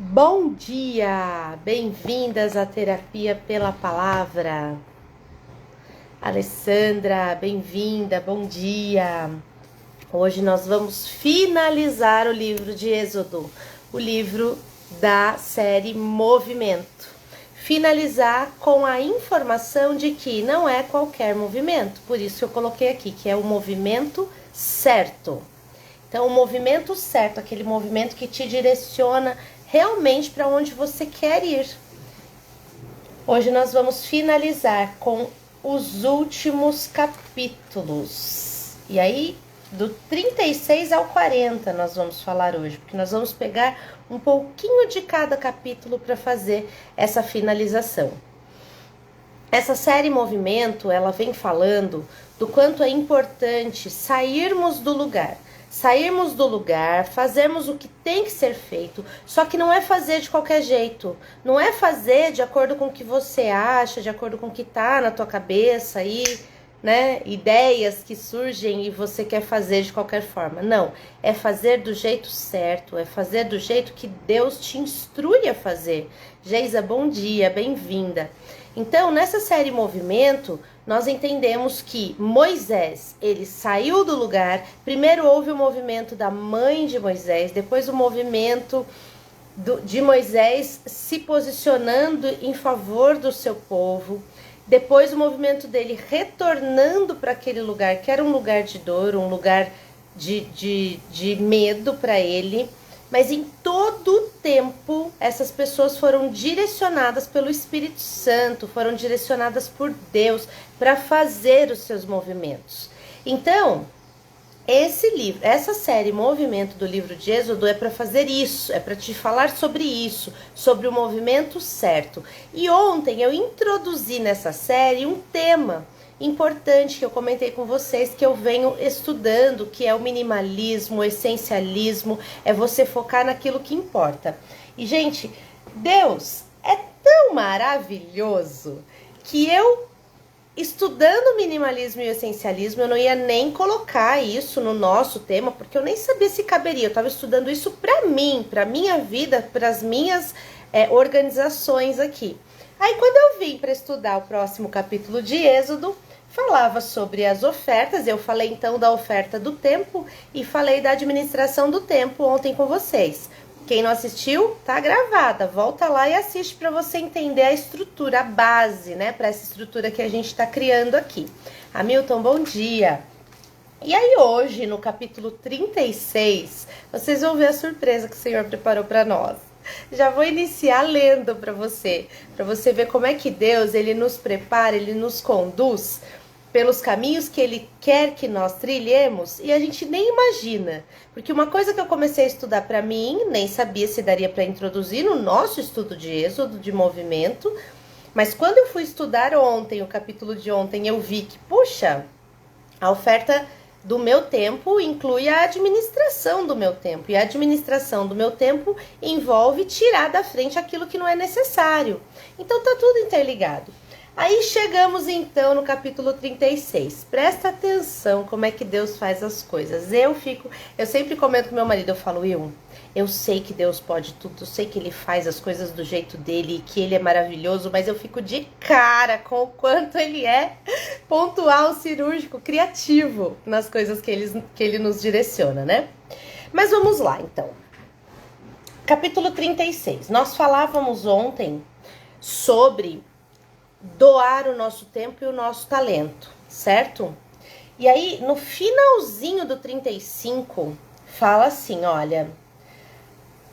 Bom dia! Bem-vindas à Terapia pela Palavra. Alessandra, bem-vinda, bom dia! Hoje nós vamos finalizar o livro de Êxodo, o livro da série Movimento. Finalizar com a informação de que não é qualquer movimento, por isso eu coloquei aqui que é o movimento certo. Então, o movimento certo, aquele movimento que te direciona realmente para onde você quer ir. Hoje nós vamos finalizar com os últimos capítulos. E aí, do 36 ao 40 nós vamos falar hoje, porque nós vamos pegar um pouquinho de cada capítulo para fazer essa finalização. Essa série Movimento, ela vem falando do quanto é importante sairmos do lugar. Sairmos do lugar, fazermos o que tem que ser feito, só que não é fazer de qualquer jeito, não é fazer de acordo com o que você acha, de acordo com o que tá na tua cabeça aí, né, ideias que surgem e você quer fazer de qualquer forma. Não, é fazer do jeito certo, é fazer do jeito que Deus te instrui a fazer. Geisa, bom dia, bem-vinda. Então, nessa série Movimento, nós entendemos que Moisés, ele saiu do lugar. Primeiro houve o movimento da mãe de Moisés, depois o movimento de Moisés se posicionando em favor do seu povo, depois o movimento dele retornando para aquele lugar, que era um lugar de dor, um lugar de medo para ele. Mas em todo o tempo, essas pessoas foram direcionadas pelo Espírito Santo, foram direcionadas por Deus para fazer os seus movimentos. Então, esse livro, essa série Movimento do livro de Êxodo é para fazer isso, é para te falar sobre isso, sobre o movimento certo. E ontem eu introduzi nessa série um tema importante que eu comentei com vocês, que eu venho estudando, que é o minimalismo, o essencialismo, é você focar naquilo que importa. E, gente, Deus é tão maravilhoso que eu, estudando minimalismo e essencialismo, eu não ia nem colocar isso no nosso tema, porque eu nem sabia se caberia. Eu estava estudando isso para mim, para minha vida, para as minhas organizações aqui. Aí, quando eu vim para estudar o próximo capítulo de Êxodo, falava sobre as ofertas. Eu falei então da oferta do tempo e falei da administração do tempo ontem com vocês. Quem não assistiu, tá gravada. Volta lá e assiste para você entender a estrutura, a base, né? Para essa estrutura que a gente está criando aqui. Hamilton, bom dia. E aí hoje, no capítulo 36, vocês vão ver a surpresa que o Senhor preparou para nós. Já vou iniciar lendo para você ver como é que Deus, ele nos prepara, ele nos conduz pelos caminhos que ele quer que nós trilhemos e a gente nem imagina. Porque uma coisa que eu comecei a estudar para mim, nem sabia se daria para introduzir no nosso estudo de Êxodo, de movimento, mas quando eu fui estudar ontem, o capítulo de ontem, eu vi que, puxa, a oferta do meu tempo inclui a administração do meu tempo. E a administração do meu tempo envolve tirar da frente aquilo que não é necessário. Então tá tudo interligado. Aí chegamos então no capítulo 36. Presta atenção como é que Deus faz as coisas. Eu sempre comento com meu marido, eu falo, eu sei que Deus pode tudo, eu sei que ele faz as coisas do jeito dele, que ele é maravilhoso, mas eu fico de cara com o quanto ele é pontual, cirúrgico, criativo nas coisas que ele nos direciona, né? Mas vamos lá, então. Capítulo 36. Nós falávamos ontem sobre doar o nosso tempo e o nosso talento, certo? E aí, no finalzinho do 35, fala assim, olha,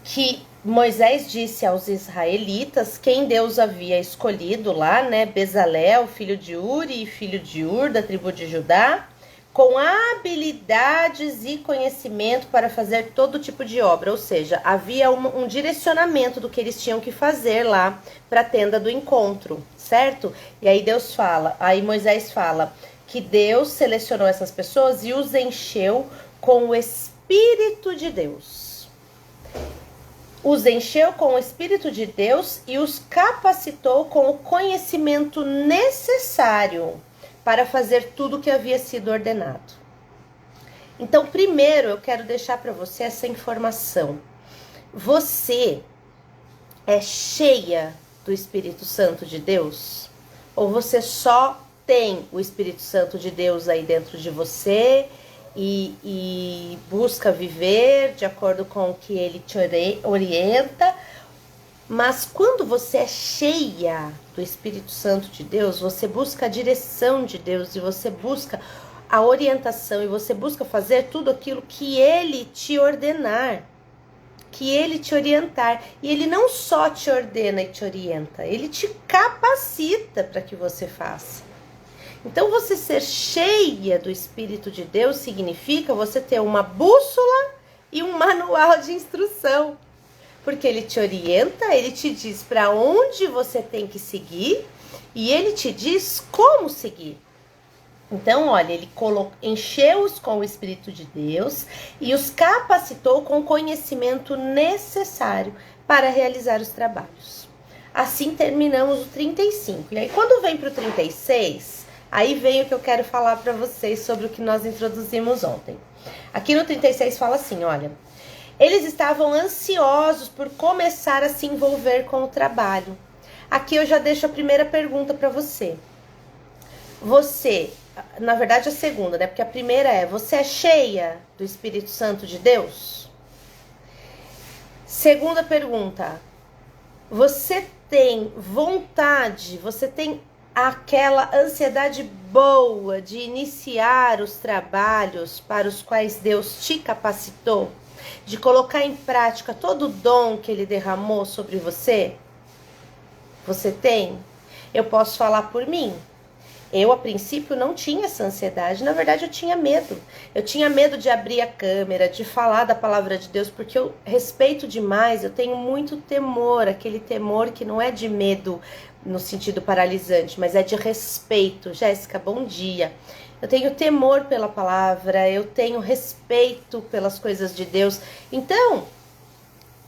que Moisés disse aos israelitas quem Deus havia escolhido lá, né? Bezalel, filho de Uri e filho de Ur, da tribo de Judá, com habilidades e conhecimento para fazer todo tipo de obra. Ou seja, havia um direcionamento do que eles tinham que fazer lá para a tenda do encontro, certo? E aí Moisés fala que Deus selecionou essas pessoas e os encheu com o Espírito de Deus. Os encheu com o Espírito de Deus e os capacitou com o conhecimento necessário para fazer tudo o que havia sido ordenado. Então, primeiro, eu quero deixar para você essa informação. Você é cheia do Espírito Santo de Deus? Ou você só tem o Espírito Santo de Deus aí dentro de você e busca viver de acordo com o que ele te orienta? Mas quando você é cheia do Espírito Santo de Deus, você busca a direção de Deus e você busca a orientação e você busca fazer tudo aquilo que ele te ordenar, que ele te orientar. E ele não só te ordena e te orienta, ele te capacita para que você faça. Então, você ser cheia do Espírito de Deus significa você ter uma bússola e um manual de instrução. Porque ele te orienta, ele te diz para onde você tem que seguir e ele te diz como seguir. Então, olha, ele encheu-os com o Espírito de Deus e os capacitou com o conhecimento necessário para realizar os trabalhos. Assim terminamos o 35. E aí, quando vem para o 36, aí vem o que eu quero falar para vocês sobre o que nós introduzimos ontem. Aqui no 36 fala assim, olha: eles estavam ansiosos por começar a se envolver com o trabalho. Aqui eu já deixo a primeira pergunta para você. Você, na verdade a segunda, né? Porque a primeira é: você é cheia do Espírito Santo de Deus? Segunda pergunta: você tem vontade, você tem aquela ansiedade boa de iniciar os trabalhos para os quais Deus te capacitou? De colocar em prática todo o dom que ele derramou sobre você? Você tem? Eu posso falar por mim. Eu, a princípio, não tinha essa ansiedade. Na verdade, eu tinha medo. Eu tinha medo de abrir a câmera, de falar da palavra de Deus, porque eu respeito demais, eu tenho muito temor, aquele temor que não é de medo no sentido paralisante, mas é de respeito. Jéssica, bom dia. Eu tenho temor pela palavra, eu tenho respeito pelas coisas de Deus. Então,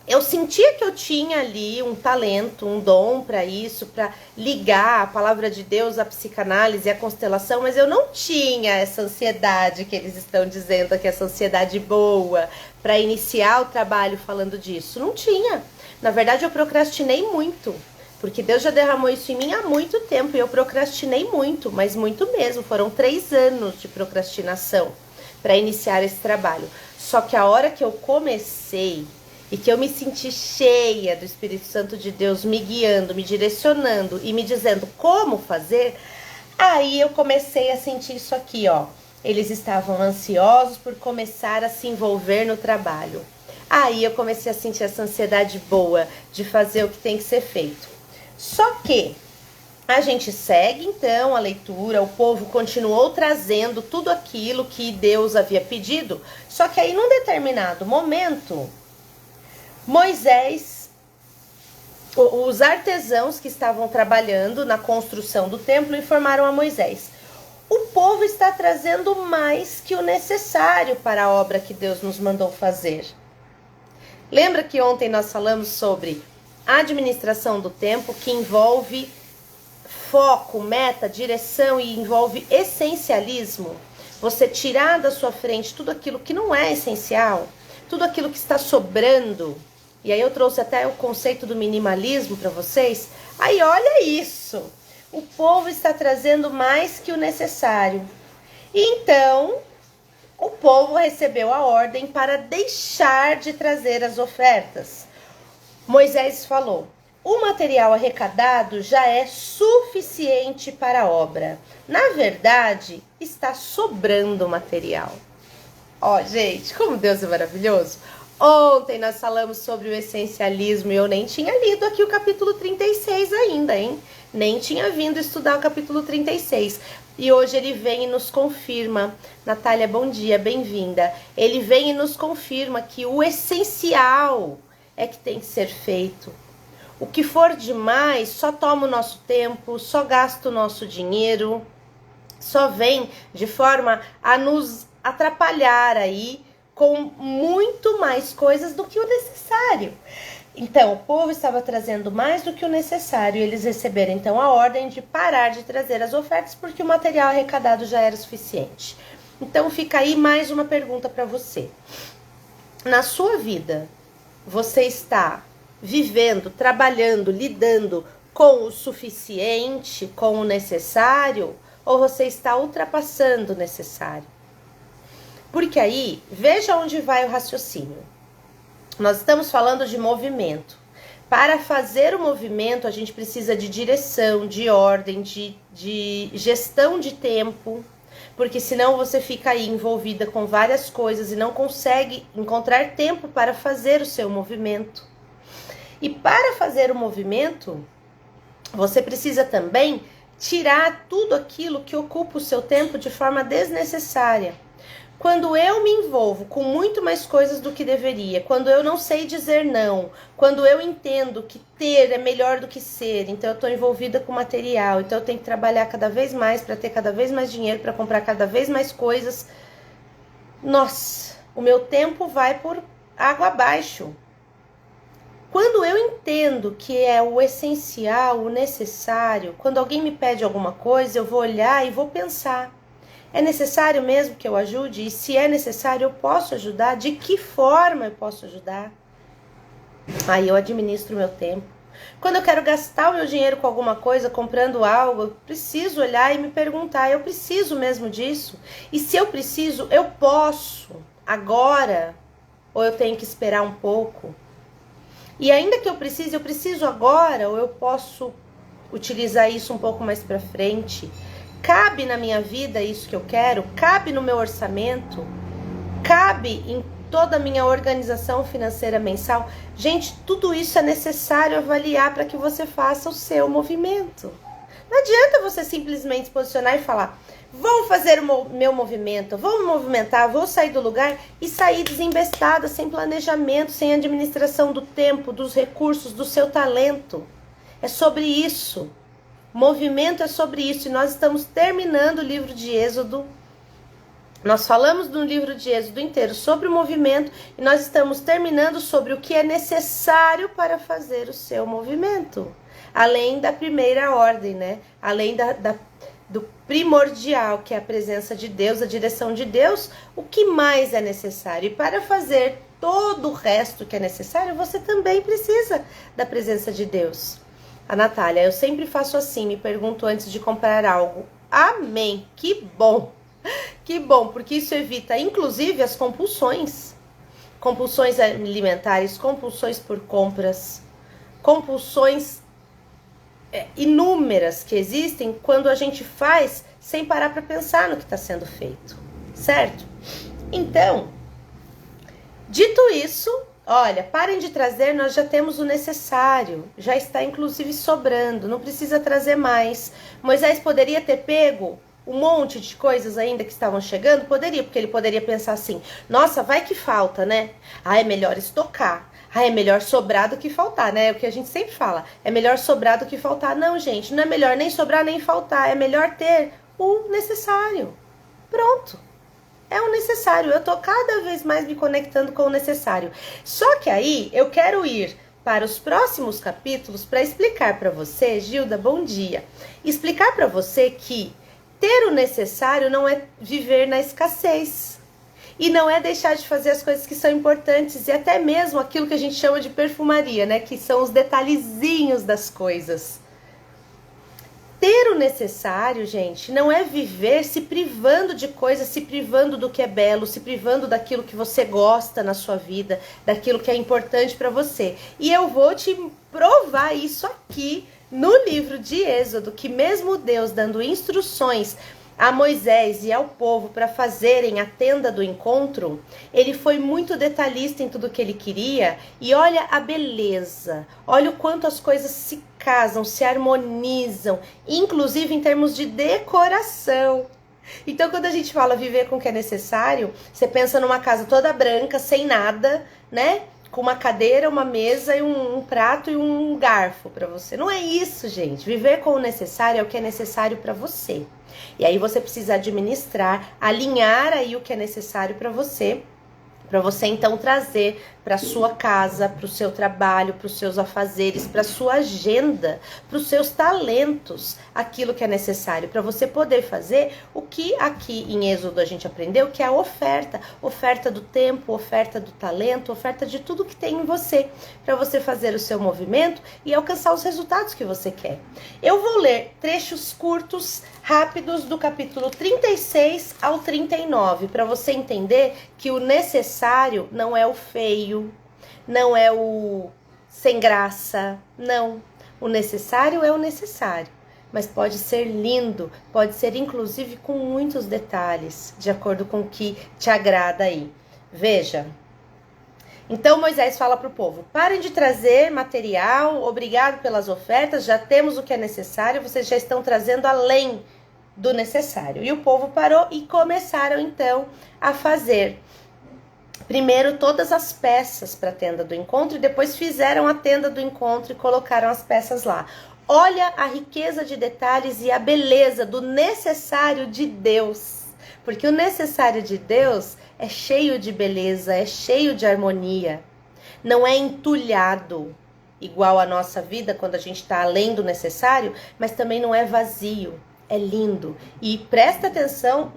eu sentia que eu tinha ali um talento, um dom para isso, para ligar a palavra de Deus à psicanálise, à constelação, mas eu não tinha essa ansiedade que eles estão dizendo aqui, essa ansiedade boa, para iniciar o trabalho falando disso. Não tinha. Na verdade, eu procrastinei muito. Porque Deus já derramou isso em mim há muito tempo e eu procrastinei muito, mas muito mesmo. Foram 3 anos de procrastinação para iniciar esse trabalho. Só que a hora que eu comecei e que eu me senti cheia do Espírito Santo de Deus me guiando, me direcionando e me dizendo como fazer, aí eu comecei a sentir isso aqui, ó. Eles estavam ansiosos por começar a se envolver no trabalho. Aí eu comecei a sentir essa ansiedade boa de fazer o que tem que ser feito. Só que a gente segue então a leitura, o povo continuou trazendo tudo aquilo que Deus havia pedido, só que aí num determinado momento, Moisés, os artesãos que estavam trabalhando na construção do templo informaram a Moisés: o povo está trazendo mais que o necessário para a obra que Deus nos mandou fazer. Lembra que ontem nós falamos sobre a administração do tempo, que envolve foco, meta, direção e envolve essencialismo? Você tirar da sua frente tudo aquilo que não é essencial, tudo aquilo que está sobrando. E aí eu trouxe até o conceito do minimalismo para vocês. Aí olha isso, o povo está trazendo mais que o necessário. Então, o povo recebeu a ordem para deixar de trazer as ofertas. Moisés falou: o material arrecadado já é suficiente para a obra. Na verdade, está sobrando material. Ó, gente, como Deus é maravilhoso. Ontem nós falamos sobre o essencialismo e eu nem tinha lido aqui o capítulo 36 ainda, hein? Nem tinha vindo estudar o capítulo 36. E hoje ele vem e nos confirma. Natália, bom dia, bem-vinda. Ele vem e nos confirma que o essencial é que tem que ser feito. O que for demais só toma o nosso tempo, só gasta o nosso dinheiro, só vem de forma a nos atrapalhar aí com muito mais coisas do que o necessário. Então, o povo estava trazendo mais do que o necessário e eles receberam então a ordem de parar de trazer as ofertas porque o material arrecadado já era suficiente. Então, fica aí mais uma pergunta para você. Na sua vida, você está vivendo, trabalhando, lidando com o suficiente, com o necessário, ou você está ultrapassando o necessário? Porque aí, veja onde vai o raciocínio. Nós estamos falando de movimento. Para fazer o movimento, a gente precisa de direção, de ordem, de gestão de tempo, porque senão você fica aí envolvida com várias coisas e não consegue encontrar tempo para fazer o seu movimento. E para fazer o movimento, você precisa também tirar tudo aquilo que ocupa o seu tempo de forma desnecessária. Quando eu me envolvo com muito mais coisas do que deveria, quando eu não sei dizer não, quando eu entendo que ter é melhor do que ser, então eu estou envolvida com material, então eu tenho que trabalhar cada vez mais para ter cada vez mais dinheiro, para comprar cada vez mais coisas, nossa, o meu tempo vai por água abaixo. Quando eu entendo que é o essencial, o necessário, quando alguém me pede alguma coisa, eu vou olhar e vou pensar. É necessário mesmo que eu ajude? E se é necessário, eu posso ajudar? De que forma eu posso ajudar? Aí eu administro o meu tempo. Quando eu quero gastar o meu dinheiro com alguma coisa, comprando algo, eu preciso olhar e me perguntar, eu preciso mesmo disso? E se eu preciso, eu posso agora? Ou eu tenho que esperar um pouco? E ainda que eu preciso agora, ou eu posso utilizar isso um pouco mais para frente? Cabe na minha vida isso que eu quero? Cabe no meu orçamento? Cabe em toda a minha organização financeira mensal? Gente, tudo isso é necessário avaliar para que você faça o seu movimento. Não adianta você simplesmente se posicionar e falar, vou fazer o meu movimento, vou me movimentar, vou sair do lugar e sair desembestada, sem planejamento, sem administração do tempo, dos recursos, do seu talento. É sobre isso. Movimento é sobre isso, e nós estamos terminando o livro de Êxodo. Nós falamos no livro de Êxodo inteiro sobre o movimento, e nós estamos terminando sobre o que é necessário para fazer o seu movimento. Além da primeira ordem, né? Além do primordial, que é a presença de Deus, a direção de Deus, o que mais é necessário? E para fazer todo o resto que é necessário, você também precisa da presença de Deus. A Natália, eu sempre faço assim, me pergunto antes de comprar algo. Amém, que bom, porque isso evita inclusive as compulsões alimentares, compulsões por compras, compulsões inúmeras que existem quando a gente faz sem parar para pensar no que está sendo feito, certo? Então, dito isso, olha, parem de trazer, nós já temos o necessário, já está inclusive sobrando, não precisa trazer mais. Moisés poderia ter pego um monte de coisas ainda que estavam chegando? Poderia, porque ele poderia pensar assim, nossa, vai que falta, né? Ah, é melhor estocar. Ah, é melhor sobrar do que faltar, né? É o que a gente sempre fala, é melhor sobrar do que faltar. Não, gente, não é melhor nem sobrar nem faltar, é melhor ter o necessário. Pronto. É o necessário, eu tô cada vez mais me conectando com o necessário. Só que aí eu quero ir para os próximos capítulos para explicar para você, Gilda, bom dia. Explicar para você que ter o necessário não é viver na escassez. E não é deixar de fazer as coisas que são importantes e até mesmo aquilo que a gente chama de perfumaria, né? Que são os detalhezinhos das coisas. Ter o necessário, gente, não é viver se privando de coisas, se privando do que é belo, se privando daquilo que você gosta na sua vida, daquilo que é importante para você. E eu vou te provar isso aqui no livro de Êxodo, que mesmo Deus dando instruções a Moisés e ao povo para fazerem a tenda do encontro, ele foi muito detalhista em tudo que ele queria, e olha a beleza, olha o quanto as coisas se casam, se harmonizam, inclusive em termos de decoração. Então, quando a gente fala viver com o que é necessário, você pensa numa casa toda branca, sem nada, né? Com uma cadeira, uma mesa e um prato e um garfo para você. Não é isso, gente. Viver com o necessário é o que é necessário para você. E aí você precisa administrar, alinhar aí o que é necessário para você para você então trazer para sua casa, para o seu trabalho, para os seus afazeres, para sua agenda, para os seus talentos, aquilo que é necessário para você poder fazer o que aqui em Êxodo a gente aprendeu, que é a oferta do tempo, oferta do talento, oferta de tudo que tem em você, para você fazer o seu movimento e alcançar os resultados que você quer. Eu vou ler trechos curtos, rápidos, do capítulo 36 ao 39, para você entender que o necessário não é o feio, não é o sem graça, não. O necessário é o necessário, mas pode ser lindo, pode ser inclusive com muitos detalhes, de acordo com o que te agrada aí. Veja. Então Moisés fala para o povo: parem de trazer material, obrigado pelas ofertas, já temos o que é necessário, vocês já estão trazendo além do necessário. E o povo parou e começaram então a fazer primeiro todas as peças para a tenda do encontro e depois fizeram a tenda do encontro e colocaram as peças lá. Olha a riqueza de detalhes e a beleza do necessário de Deus, porque o necessário de Deus é cheio de beleza, é cheio de harmonia, não é entulhado igual a nossa vida quando a gente está além do necessário, mas também não é vazio. É lindo. E presta atenção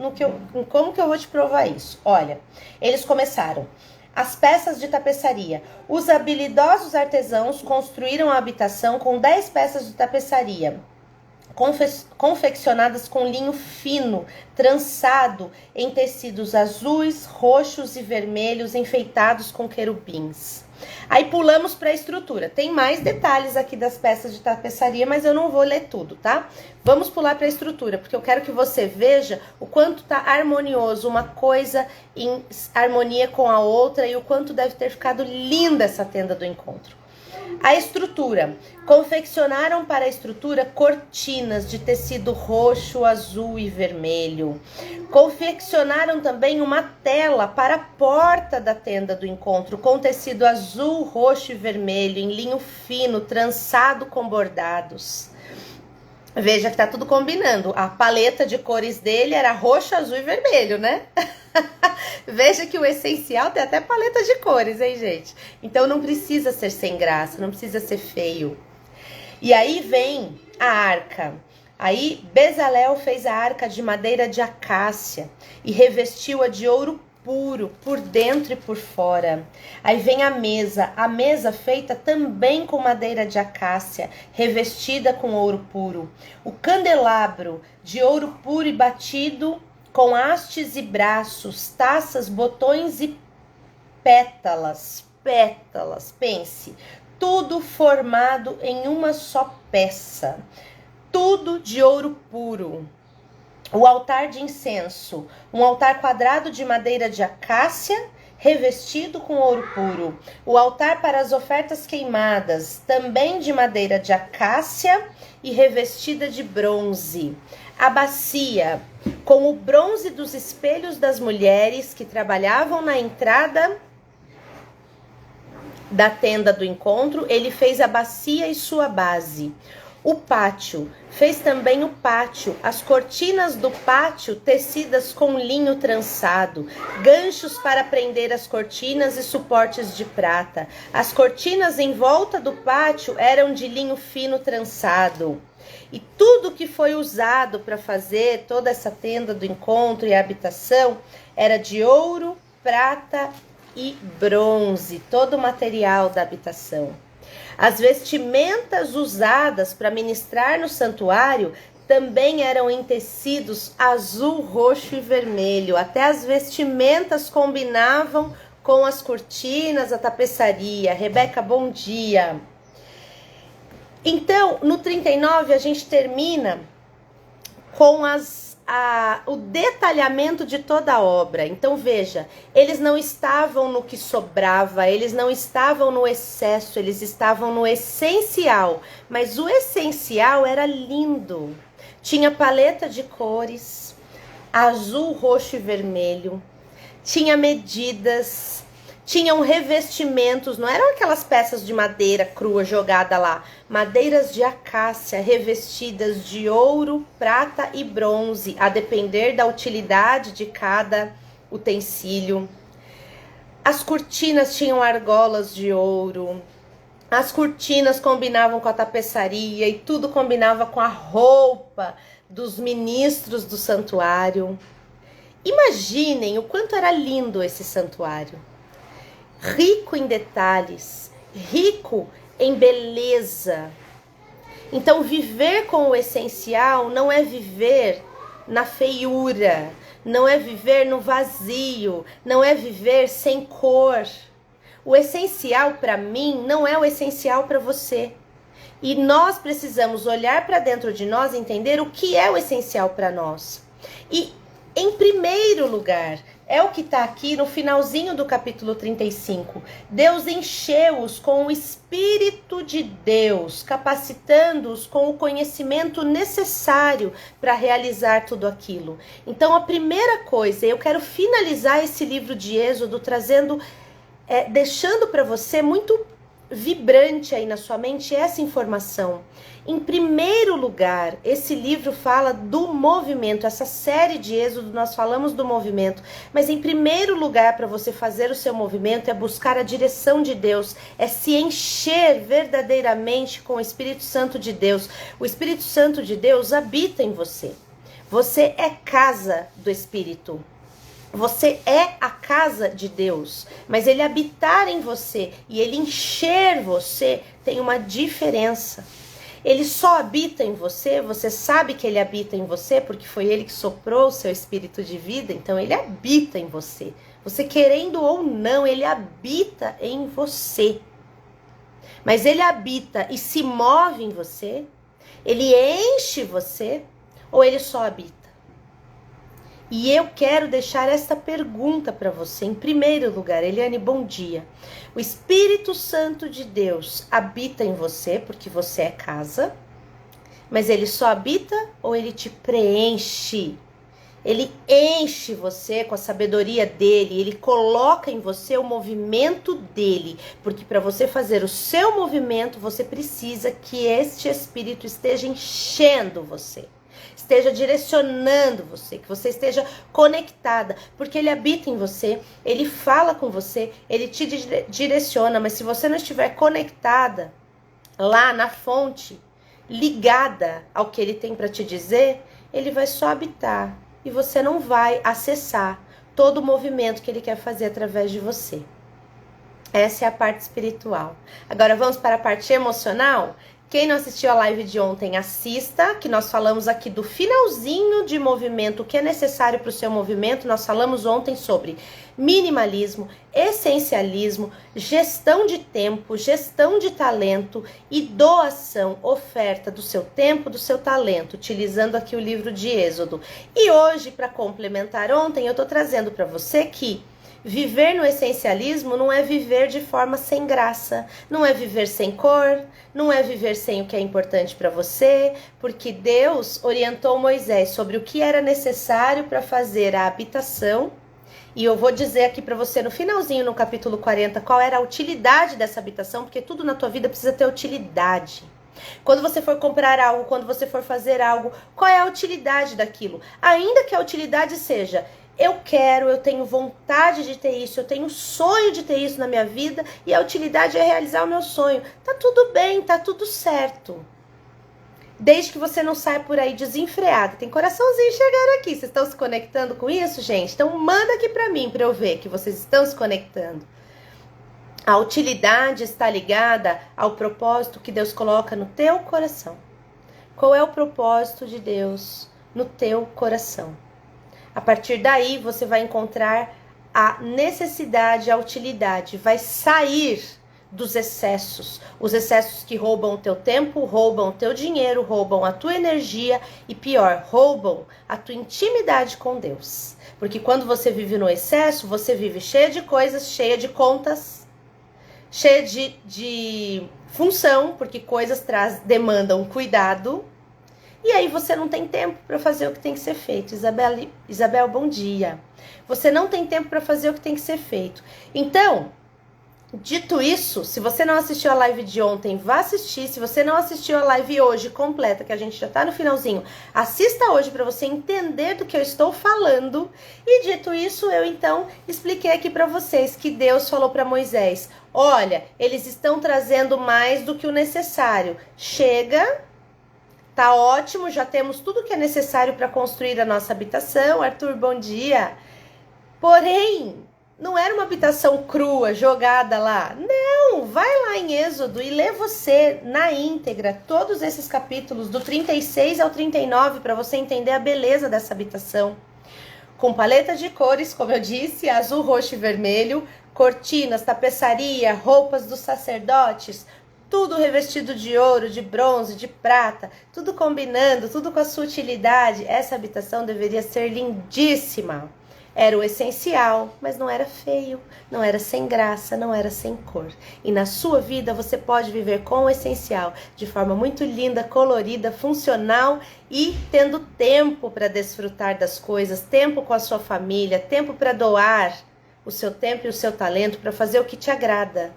em como que eu vou te provar isso. Olha, eles começaram. As peças de tapeçaria. Os habilidosos artesãos construíram a habitação com 10 peças de tapeçaria, confeccionadas com linho fino, trançado em tecidos azuis, roxos e vermelhos, enfeitados com querubins. Aí pulamos para a estrutura. Tem mais detalhes aqui das peças de tapeçaria, mas eu não vou ler tudo, tá? Vamos pular para a estrutura, porque eu quero que você veja o quanto tá harmonioso, uma coisa em harmonia com a outra, e o quanto deve ter ficado linda essa tenda do encontro. A estrutura. Confeccionaram para a estrutura cortinas de tecido roxo, azul e vermelho. Confeccionaram também uma tela para a porta da tenda do encontro, com tecido azul, roxo e vermelho, em linho fino, trançado com bordados. Veja que tá tudo combinando. A paleta de cores dele era roxo, azul e vermelho, né? Veja que o essencial tem até paleta de cores, hein, gente? Então não precisa ser sem graça, não precisa ser feio. E aí vem a arca. Aí Bezalel fez a arca de madeira de acácia e revestiu-a de ouro puro, por dentro e por fora. Aí vem a mesa feita também com madeira de acácia, revestida com ouro puro. O candelabro de ouro puro e batido com hastes e braços, taças, botões e pétalas, pense, tudo formado em uma só peça, tudo de ouro puro. O altar de incenso, um altar quadrado de madeira de acácia, revestido com ouro puro. O altar para as ofertas queimadas, também de madeira de acácia e revestida de bronze. A bacia, com o bronze dos espelhos das mulheres que trabalhavam na entrada da tenda do encontro, ele fez a bacia e sua base. O pátio, fez também o pátio, as cortinas do pátio tecidas com linho trançado, ganchos para prender as cortinas e suportes de prata. As cortinas em volta do pátio eram de linho fino trançado. E tudo que foi usado para fazer toda essa tenda do encontro e a habitação era de ouro, prata e bronze, todo o material da habitação. As vestimentas usadas para ministrar no santuário também eram em tecidos azul, roxo e vermelho. Até as vestimentas combinavam com as cortinas, a tapeçaria. Rebeca, bom dia. Então, no 39, a gente termina com o detalhamento de toda a obra. Então veja, eles não estavam no que sobrava, eles não estavam no excesso, eles estavam no essencial, mas o essencial era lindo. Tinha paleta de cores, azul, roxo e vermelho, tinha medidas, tinham revestimentos, não eram aquelas peças de madeira crua jogada lá, madeiras de acácia revestidas de ouro, prata e bronze, a depender da utilidade de cada utensílio. As cortinas tinham argolas de ouro. As cortinas combinavam com a tapeçaria e tudo combinava com a roupa dos ministros do santuário. Imaginem o quanto era lindo esse santuário. Rico em detalhes, rico em beleza. Então, viver com o essencial não é viver na feiura, não é viver no vazio, não é viver sem cor. O essencial para mim não é o essencial para você. E nós precisamos olhar para dentro de nós e entender o que é o essencial para nós. E, em primeiro lugar, é o que está aqui no finalzinho do capítulo 35. Deus encheu-os com o Espírito de Deus, capacitando-os com o conhecimento necessário para realizar tudo aquilo. Então, a primeira coisa, eu quero finalizar esse livro de Êxodo trazendo, deixando para você muito vibrante aí na sua mente essa informação. Em primeiro lugar, esse livro fala do movimento. Essa série de Êxodo nós falamos do movimento, mas em primeiro lugar, para você fazer o seu movimento, é buscar a direção de Deus, é se encher verdadeiramente com o Espírito Santo de Deus. O Espírito Santo de Deus habita em você. Você é casa do Espírito. Você é a casa de Deus, mas ele habitar em você e ele encher você tem uma diferença. Ele só habita em você, você sabe que ele habita em você porque foi ele que soprou o seu espírito de vida, então ele habita em você. Você querendo ou não, ele habita em você. Mas ele habita e se move em você, ele enche você ou ele só habita? E eu quero deixar esta pergunta para você. Em primeiro lugar, Eliane, bom dia. O Espírito Santo de Deus habita em você porque você é casa, mas ele só habita ou ele te preenche? Ele enche você com a sabedoria dele, ele coloca em você o movimento dele, porque para você fazer o seu movimento, você precisa que este Espírito esteja enchendo você. Esteja direcionando você, que você esteja conectada, porque ele habita em você, ele fala com você, ele te direciona, mas se você não estiver conectada lá na fonte, ligada ao que ele tem para te dizer, ele vai só habitar e você não vai acessar todo o movimento que ele quer fazer através de você. Essa é a parte espiritual. Agora vamos para a parte emocional? Quem não assistiu a live de ontem, assista, que nós falamos aqui do finalzinho de movimento, o que é necessário para o seu movimento. Nós falamos ontem sobre minimalismo, essencialismo, gestão de tempo, gestão de talento e doação, oferta do seu tempo, do seu talento, utilizando aqui o livro de Êxodo. E hoje, para complementar ontem, eu estou trazendo para você que viver no essencialismo não é viver de forma sem graça, não é viver sem cor, não é viver sem o que é importante para você, porque Deus orientou Moisés sobre o que era necessário para fazer a habitação, e eu vou dizer aqui para você no finalzinho, no capítulo 40, qual era a utilidade dessa habitação, porque tudo na tua vida precisa ter utilidade. Quando você for comprar algo, quando você for fazer algo, qual é a utilidade daquilo? Ainda que a utilidade seja: eu tenho vontade de ter isso, eu tenho sonho de ter isso na minha vida e a utilidade é realizar o meu sonho. Tá tudo bem, tá tudo certo. Desde que você não saia por aí desenfreado. Tem coraçãozinho chegando aqui. Vocês estão se conectando com isso, gente? Então manda aqui pra mim, pra eu ver que vocês estão se conectando. A utilidade está ligada ao propósito que Deus coloca no teu coração. Qual é o propósito de Deus no teu coração? A partir daí, você vai encontrar a necessidade, a utilidade. Vai sair dos excessos. Os excessos que roubam o teu tempo, roubam o teu dinheiro, roubam a tua energia e, pior, roubam a tua intimidade com Deus. Porque quando você vive no excesso, você vive cheia de coisas, cheia de contas, cheia de função, porque coisas demandam cuidado. E aí você não tem tempo para fazer o que tem que ser feito. Isabel, bom dia. Você não tem tempo para fazer o que tem que ser feito. Então, Dito isso, se você não assistiu a live de ontem, vá assistir. Se você não assistiu a live hoje completa, que a gente já tá no finalzinho, assista hoje para você entender do que eu estou falando. E dito isso, eu então expliquei aqui para vocês que Deus falou para Moisés: olha, eles estão trazendo mais do que o necessário. Chega, tá ótimo, já temos tudo que é necessário para construir a nossa habitação. Arthur, bom dia. Porém, não era uma habitação crua, jogada lá. Não, vai lá em Êxodo e lê você na íntegra todos esses capítulos, do 36 ao 39, para você entender a beleza dessa habitação. Com paleta de cores, como eu disse, azul, roxo e vermelho, cortinas, tapeçaria, roupas dos sacerdotes, tudo revestido de ouro, de bronze, de prata, tudo combinando, tudo com a sua utilidade. Essa habitação deveria ser lindíssima. Era o essencial, mas não era feio, não era sem graça, não era sem cor. E na sua vida você pode viver com o essencial, de forma muito linda, colorida, funcional e tendo tempo para desfrutar das coisas, tempo com a sua família, tempo para doar o seu tempo e o seu talento para fazer o que te agrada.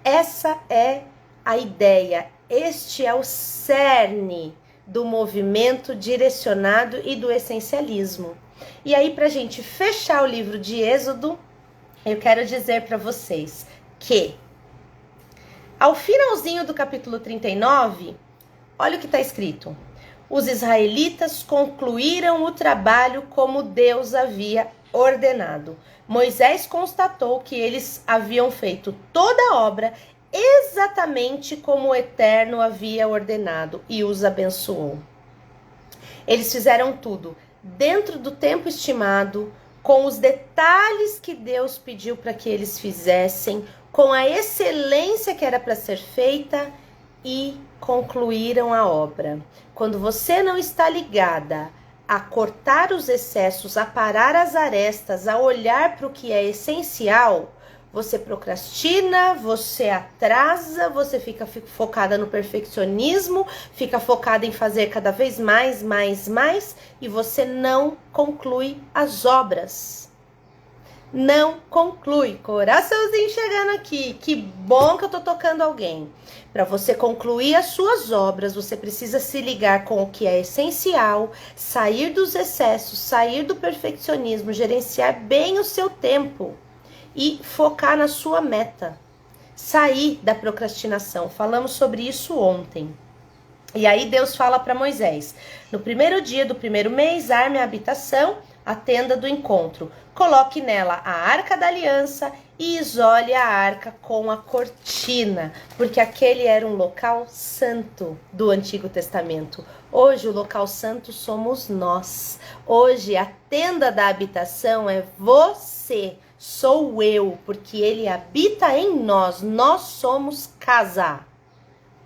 Essa é a ideia, este é o cerne do movimento direcionado e do essencialismo. E aí, para a gente fechar o livro de Êxodo, eu quero dizer para vocês que, ao finalzinho do capítulo 39, olha o que está escrito: os israelitas concluíram o trabalho como Deus havia ordenado. Moisés constatou que eles haviam feito toda a obra exatamente como o Eterno havia ordenado e os abençoou. Eles fizeram tudo dentro do tempo estimado, com os detalhes que Deus pediu para que eles fizessem, com a excelência que era para ser feita, e concluíram a obra. Quando você não está ligada a cortar os excessos, a parar as arestas, a olhar para o que é essencial, você procrastina, você atrasa, você fica focada no perfeccionismo, fica focada em fazer cada vez mais, e você não conclui as obras. Não conclui. Coraçãozinho chegando aqui. Que bom que eu tô tocando alguém. Para você concluir as suas obras, você precisa se ligar com o que é essencial, sair dos excessos, sair do perfeccionismo, gerenciar bem o seu tempo e focar na sua meta. Sair da procrastinação. Falamos sobre isso ontem. E aí Deus fala para Moisés: no primeiro dia do primeiro mês, arme a habitação, a tenda do encontro. Coloque nela a arca da aliança e isole a arca com a cortina, porque aquele era um local santo do Antigo Testamento. Hoje o local santo somos nós. Hoje a tenda da habitação é você. Sou eu, porque ele habita em nós. Nós somos casa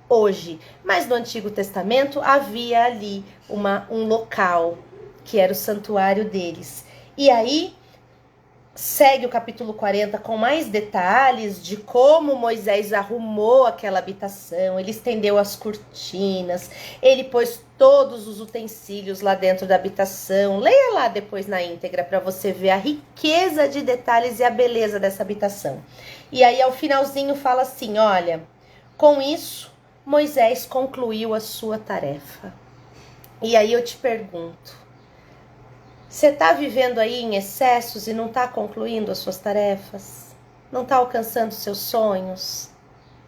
hoje. Mas no Antigo Testamento havia ali um local que era o santuário deles. E aí segue o capítulo 40 com mais detalhes de como Moisés arrumou aquela habitação. Ele estendeu as cortinas, ele pôs todos os utensílios lá dentro da habitação. Leia lá depois na íntegra para você ver a riqueza de detalhes e a beleza dessa habitação. E aí ao finalzinho fala assim: olha, com isso Moisés concluiu a sua tarefa. E aí eu te pergunto, você está vivendo aí em excessos e não está concluindo as suas tarefas? Não está alcançando seus sonhos?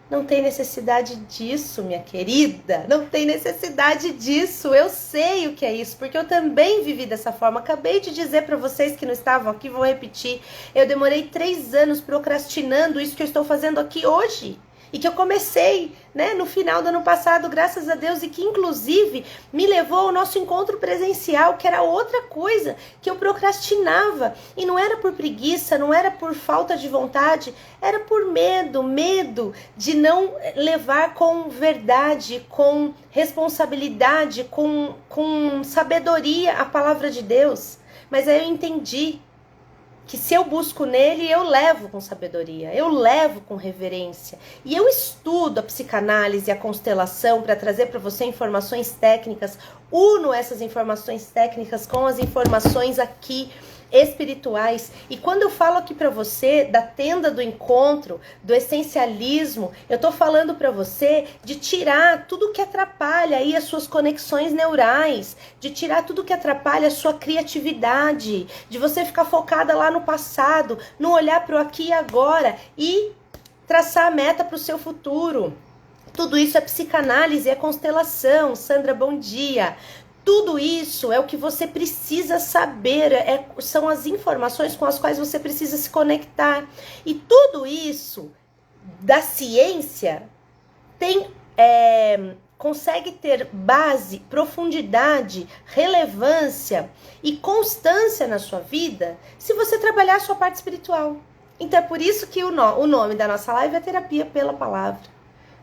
Não tem necessidade disso, minha querida. Não tem necessidade disso. Eu sei o que é isso, porque eu também vivi dessa forma. Acabei de dizer para vocês que não estavam aqui, vou repetir. Eu demorei 3 anos procrastinando isso que eu estou fazendo aqui hoje. E que eu comecei, no final do ano passado, graças a Deus, e que inclusive me levou ao nosso encontro presencial, que era outra coisa que eu procrastinava. E não era por preguiça, não era por falta de vontade, era por medo de não levar com verdade, com responsabilidade, com sabedoria a palavra de Deus. Mas aí eu entendi que se eu busco nele, eu levo com sabedoria, eu levo com reverência. E eu estudo a psicanálise e a constelação para trazer para você informações técnicas, uno essas informações técnicas com as informações aqui espirituais. E quando eu falo aqui para você da tenda do encontro, do essencialismo, eu tô falando para você de tirar tudo que atrapalha aí as suas conexões neurais, de tirar tudo que atrapalha a sua criatividade, de você ficar focada lá no passado, não olhar para o aqui e agora e traçar a meta para o seu futuro. Tudo isso é psicanálise, é constelação. Sandra, bom dia. Tudo isso é o que você precisa saber, são as informações com as quais você precisa se conectar. E tudo isso da ciência consegue ter base, profundidade, relevância e constância na sua vida se você trabalhar a sua parte espiritual. Então é por isso que o nome da nossa live é Terapia pela Palavra.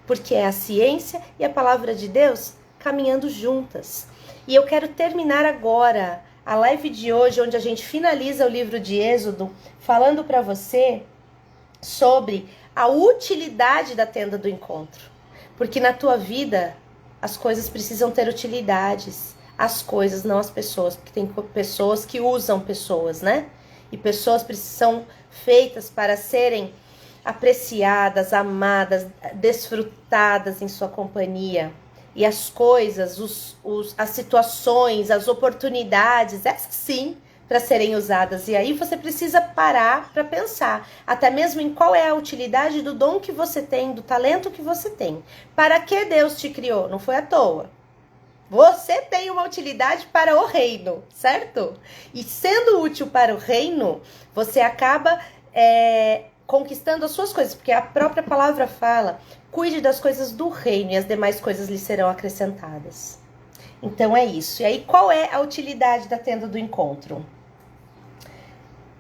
Porque é a ciência e a palavra de Deus caminhando juntas. E eu quero terminar agora a live de hoje, onde a gente finaliza o livro de Êxodo, falando para você sobre a utilidade da tenda do encontro. Porque na tua vida, as coisas precisam ter utilidades. As coisas, não as pessoas. Porque tem pessoas que usam pessoas, né? E pessoas são feitas para serem apreciadas, amadas, desfrutadas em sua companhia. E as coisas, as situações, as oportunidades, essas sim, para serem usadas. E aí você precisa parar para pensar, até mesmo em qual é a utilidade do dom que você tem, do talento que você tem. Para que Deus te criou? Não foi à toa. Você tem uma utilidade para o reino, certo? E sendo útil para o reino, você acaba conquistando as suas coisas, porque a própria palavra fala: cuide das coisas do reino e as demais coisas lhe serão acrescentadas. Então é isso. E aí, qual é a utilidade da tenda do encontro?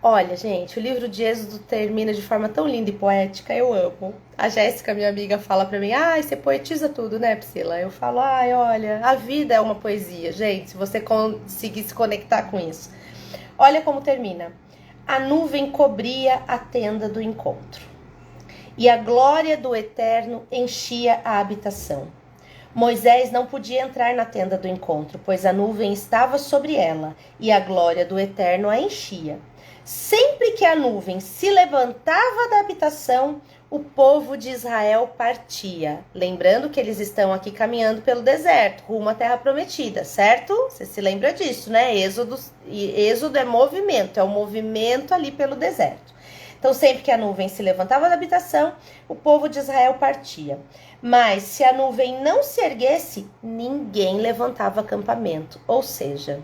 Olha, gente, o livro de Êxodo termina de forma tão linda e poética, eu amo. A Jéssica, minha amiga, fala pra mim: você poetiza tudo, né, Priscila? Eu falo: olha, a vida é uma poesia, gente, se você conseguir se conectar com isso. Olha como termina. A nuvem cobria a tenda do encontro, e a glória do Eterno enchia a habitação. Moisés não podia entrar na tenda do encontro, pois a nuvem estava sobre ela, e a glória do Eterno a enchia. Sempre que a nuvem se levantava da habitação, o povo de Israel partia. Lembrando que eles estão aqui caminhando pelo deserto, rumo à terra prometida, certo? Você se lembra disso, né? Êxodo é movimento, é o movimento ali pelo deserto. Então, sempre que a nuvem se levantava da habitação, o povo de Israel partia. Mas se a nuvem não se erguesse, ninguém levantava acampamento. Ou seja,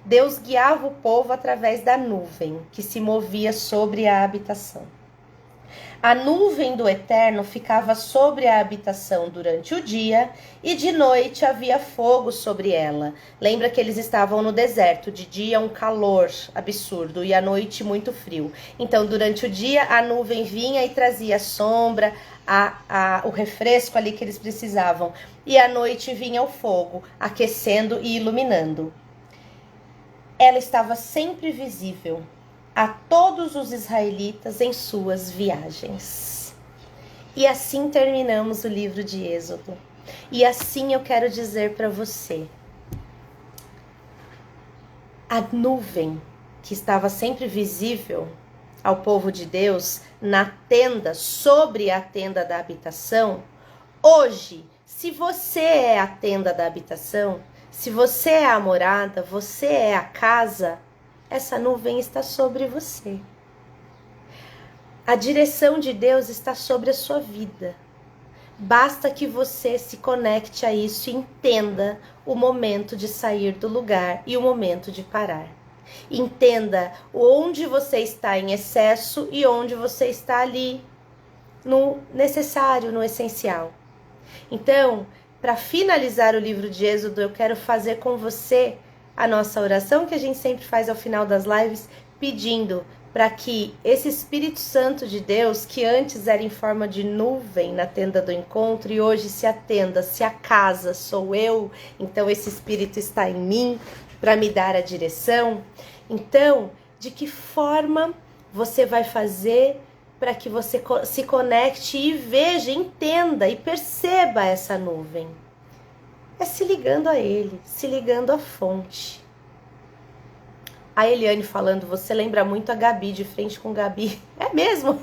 Deus guiava o povo através da nuvem que se movia sobre a habitação. A nuvem do Eterno ficava sobre a habitação durante o dia, e de noite havia fogo sobre ela. Lembra que eles estavam no deserto, de dia um calor absurdo e à noite muito frio. Então, durante o dia, a nuvem vinha e trazia sombra, o refresco ali que eles precisavam. E à noite vinha o fogo, aquecendo e iluminando. Ela estava sempre visível a todos os israelitas em suas viagens. E assim terminamos o livro de Êxodo. E assim eu quero dizer para você: a nuvem que estava sempre visível ao povo de Deus na tenda, sobre a tenda da habitação, hoje, se você é a tenda da habitação, se você é a morada, você é a casa, essa nuvem está sobre você. A direção de Deus está sobre a sua vida. Basta que você se conecte a isso e entenda o momento de sair do lugar e o momento de parar. Entenda onde você está em excesso e onde você está ali no necessário, no essencial. Então, para finalizar o livro de Êxodo, eu quero fazer com você a nossa oração que a gente sempre faz ao final das lives, pedindo para que esse Espírito Santo de Deus, que antes era em forma de nuvem na tenda do encontro e hoje se a tenda, se a casa sou eu, então esse Espírito está em mim para me dar a direção. Então, de que forma você vai fazer para que você se conecte e veja, entenda e perceba essa nuvem? É se ligando a Ele, se ligando à fonte. A Eliane falando, você lembra muito a Gabi, de frente com Gabi. É mesmo?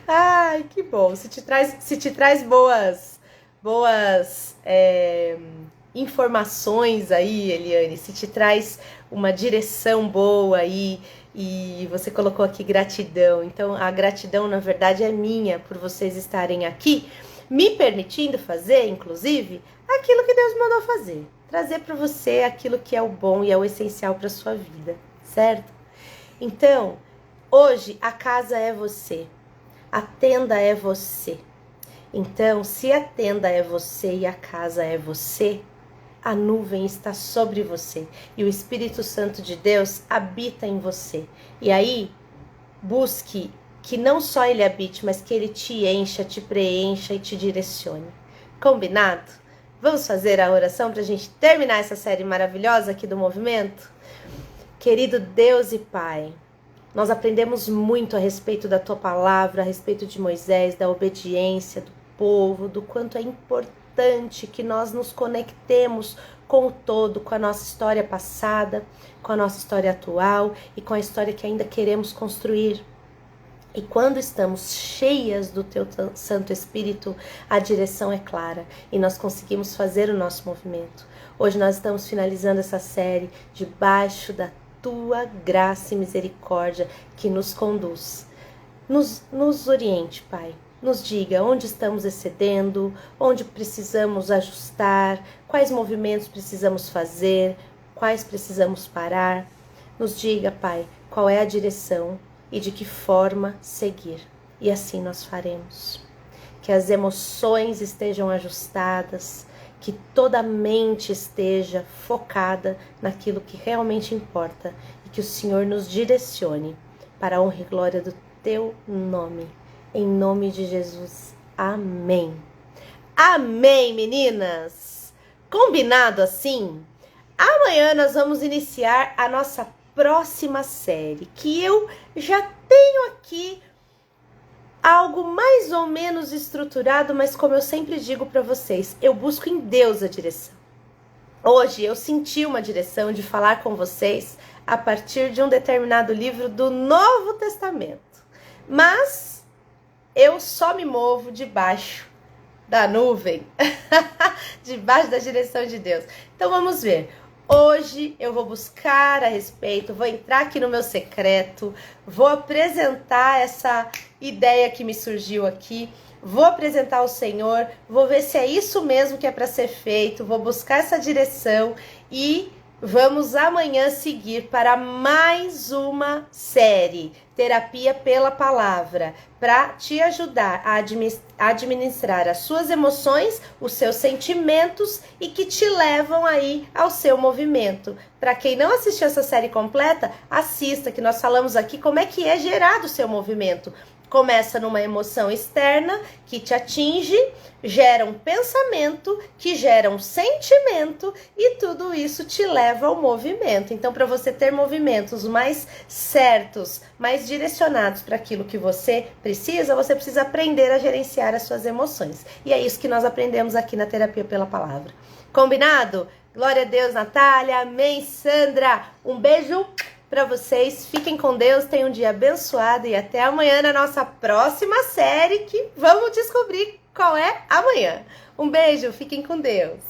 Ai, que bom. Se te traz boas informações aí, Eliane, se te traz uma direção boa aí, e você colocou aqui gratidão. Então, a gratidão, na verdade, é minha por vocês estarem aqui, me permitindo fazer, inclusive, aquilo que Deus mandou fazer. Trazer para você aquilo que é o bom e é o essencial para sua vida, certo? Então, hoje a casa é você, a tenda é você. Então, se a tenda é você e a casa é você, a nuvem está sobre você e o Espírito Santo de Deus habita em você. E aí, busque que não só ele habite, mas que ele te encha, te preencha e te direcione. Combinado? Vamos fazer a oração para a gente terminar essa série maravilhosa aqui do Movimento? Querido Deus e Pai, nós aprendemos muito a respeito da Tua palavra, a respeito de Moisés, da obediência do povo, do quanto é importante que nós nos conectemos com o todo, com a nossa história passada, com a nossa história atual e com a história que ainda queremos construir. E quando estamos cheias do Teu Santo Espírito, a direção é clara e nós conseguimos fazer o nosso movimento. Hoje nós estamos finalizando essa série debaixo da Tua graça e misericórdia que nos conduz. Nos oriente, Pai. Nos diga onde estamos excedendo, onde precisamos ajustar, quais movimentos precisamos fazer, quais precisamos parar. Nos diga, Pai, qual é a direção e de que forma seguir. E assim nós faremos. Que as emoções estejam ajustadas, que toda a mente esteja focada naquilo que realmente importa e que o Senhor nos direcione para a honra e glória do Teu nome. Em nome de Jesus. Amém. Amém, meninas! Combinado assim? Amanhã nós vamos iniciar a nossa próxima série, que eu já tenho aqui algo mais ou menos estruturado, mas como eu sempre digo para vocês, eu busco em Deus a direção. Hoje eu senti uma direção de falar com vocês a partir de um determinado livro do Novo Testamento, mas eu só me movo debaixo da nuvem, debaixo da direção de Deus. Então vamos ver. Hoje eu vou buscar a respeito, vou entrar aqui no meu secreto, vou apresentar essa ideia que me surgiu aqui, vou apresentar ao Senhor, vou ver se é isso mesmo que é para ser feito, vou buscar essa direção e vamos amanhã seguir para mais uma série, Terapia pela Palavra, para te ajudar a administrar as suas emoções, os seus sentimentos e que te levam aí ao seu movimento. Para quem não assistiu essa série completa, assista, que nós falamos aqui como é que é gerado o seu movimento. Começa numa emoção externa que te atinge, gera um pensamento, que gera um sentimento e tudo isso te leva ao movimento. Então, para você ter movimentos mais certos, mais direcionados para aquilo que você precisa aprender a gerenciar as suas emoções. E é isso que nós aprendemos aqui na Terapia pela Palavra. Combinado? Glória a Deus, Natália. Amém, Sandra. Um beijo para vocês, fiquem com Deus, tenham um dia abençoado e até amanhã na nossa próxima série que vamos descobrir qual é amanhã. Um beijo, fiquem com Deus.